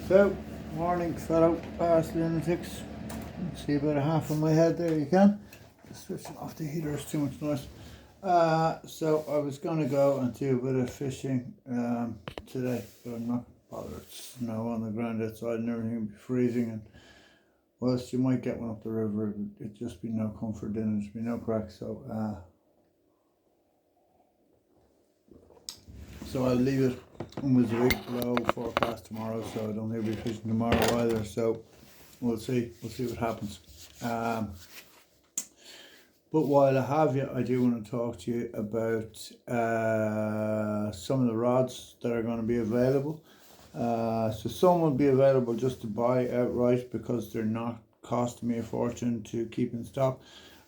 So, morning fellow past lunatics. See about a half of my head there, you can. Just switching off the heater, it's too much noise. So I was going to go and do a bit of fishing today, but I'm not bothered. It's snow on the ground outside and everything will be freezing, and whilst you might get one up the river, it'd just be no comfort in it, it'd be no crack. So I'll leave it. And there's a big low forecast tomorrow, so I don't think we'll be fishing tomorrow either. So we'll see what happens. But while I have you, I do want to talk to you about some of the rods that are going to be available. So some will be available just to buy outright because they're not costing me a fortune to keep in stock,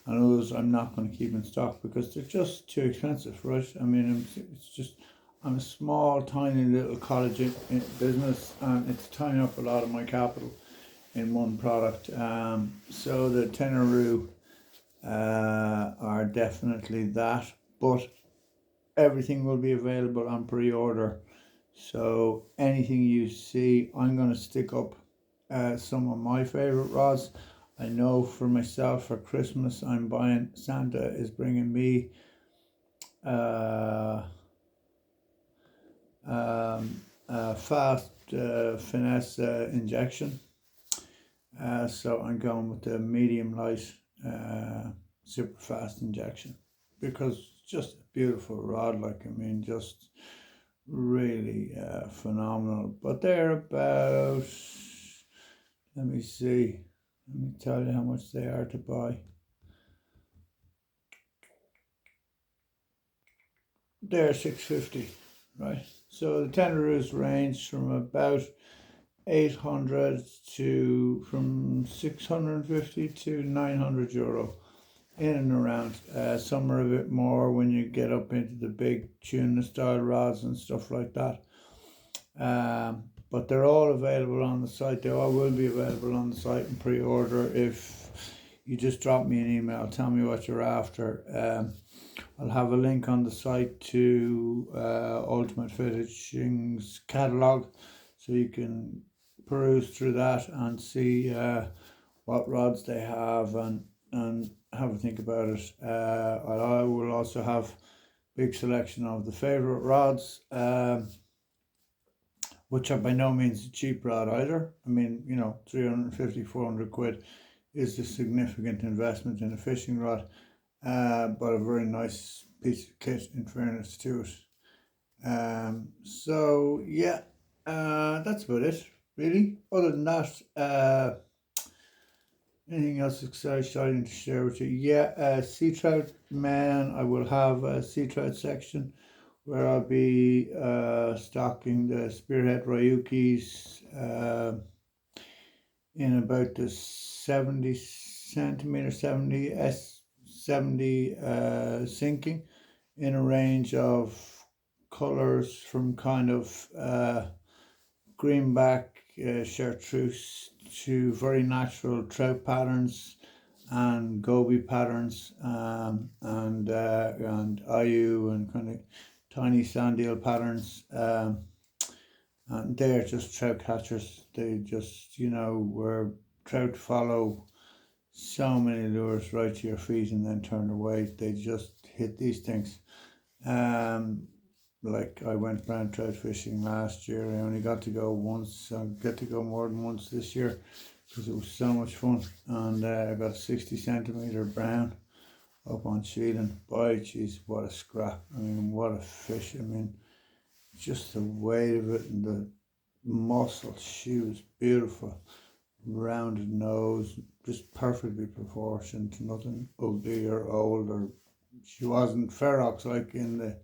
and others I'm not going to keep in stock because they're just too expensive, right? I mean, I'm a small, tiny little cottage business, and it's tying up a lot of my capital in one product. So the tenyru are definitely that, but everything will be available on pre-order. So anything you see, I'm going to stick up some of my favorite rods. I know for myself, for Christmas, Santa is bringing me fast finesse injection. So I'm going with the medium light super fast injection because it's just a beautiful rod. Like, I mean, just really phenomenal. But they're about, let me tell you how much they are to buy. They're $6.50, right? So the tenyru's range from about 800 to from 650 to 900 euro, in and around. Some are a bit more when you get up into the big tuna style rods and stuff like that. But they're all available on the site. They all will be available on the site in pre-order. If you just drop me an email, tell me what you're after. I'll have a link on the site to Ultimate Fishing's catalogue, so you can peruse through that and see what rods they have and have a think about it. I will also have big selection of the favorite rods, which are by no means a cheap rod either. I mean, 350, 400 quid is a significant investment in a fishing rod, but a very nice piece of kit in fairness to it. So yeah, that's about it really. Other than that, anything else exciting to share with you? Yeah, sea trout, man, I will have a sea trout section where I'll be stocking the spearhead Ryukis in about the 70 centimeter, 70 sinking, in a range of colors from kind of greenback, chartreuse to very natural trout patterns and goby patterns, and ayu and kind of tiny sand eel patterns, and they're just trout catchers. They just, where trout follow so many lures right to your feet and then turn away. They just hit these things. Like I went brown trout fishing last year. I only got to go once. I get to go more than once this year because it was so much fun. And I got a 60 centimeter brown up on Sheelan. Boy, jeez, what a scrap. I mean, what a fish. I mean, just the weight of it and the muscle. She was beautiful. Rounded nose, just perfectly proportioned, nothing ugly or old, or she wasn't ferox like in the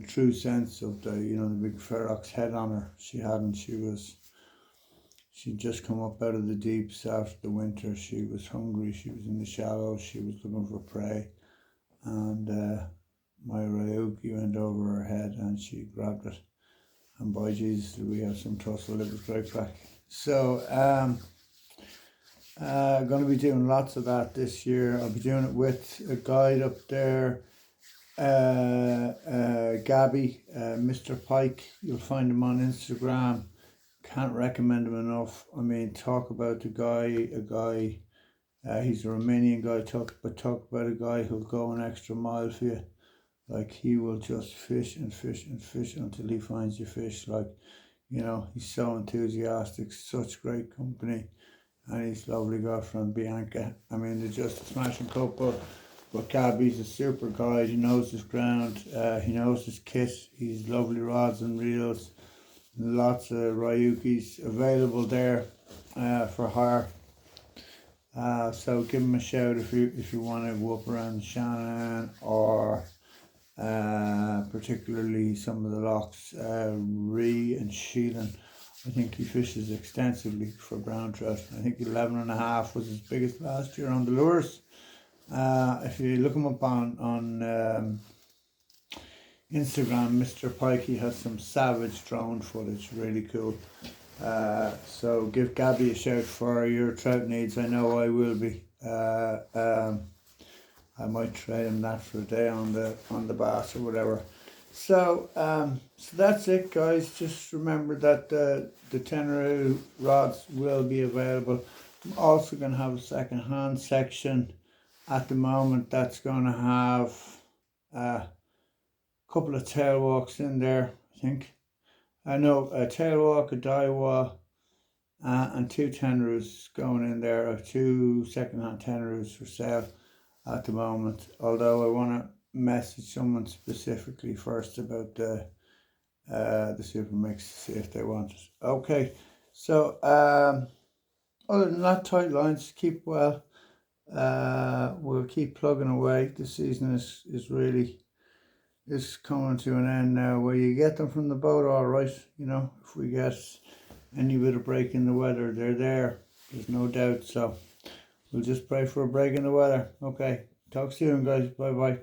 true sense of the big ferox head on her. She hadn't. She'd just come up out of the deeps after the winter. She was hungry. She was in the shallows. She was looking for prey, and my Ryuki went over her head and she grabbed it. And by Jesus, we had some tussle. It was great crack. So going to be doing lots of that this year. I'll be doing it with a guide up there, Gabby, Mr. Pike. You'll find him on Instagram. can't recommend him enough. I mean, talk about a guy, he's a Romanian guy, talk about a guy who'll go an extra mile for you. Like, he will just fish and fish and fish until he finds your fish. Like, you know, he's so enthusiastic, such great company, and his lovely girlfriend Bianca. I mean, they're just a smashing couple. But Gabby's a super guide. He knows his ground. He knows his kit. He's lovely rods and reels. Lots of Ryukis available there for hire. So give him a shout if you want to whoop around Shannon, or particularly some of the locks, Ree and Sheelan. I think he fishes extensively for brown trout. I think 11.5 was his biggest last year on the lures. If you look him up on Instagram, Mr. Pikey has some savage drone footage, really cool. So give Gabby a shout for your trout needs. I know I will be. I might trade him that for a day on the bass or whatever. So so that's it, guys. Just remember that the tenyru rods will be available. I'm also going to have a second hand section at the moment that's going to have a couple of tail walks in there, I think. I know a tail walk, a Daiwa, and 2 tenyru's going in there. I have 2 second hand tenyru's for sale at the moment, although I want to message someone specifically first about the super mix to see if they want it. Okay, so other than that, tight lines, keep well. We'll keep plugging away. The season is really coming to an end now, where you get them from the boat all right. You know, if we get any bit of break in the weather, they're there. There's no doubt. So we'll just pray for a break in the weather. Okay, talk soon, guys. Bye bye.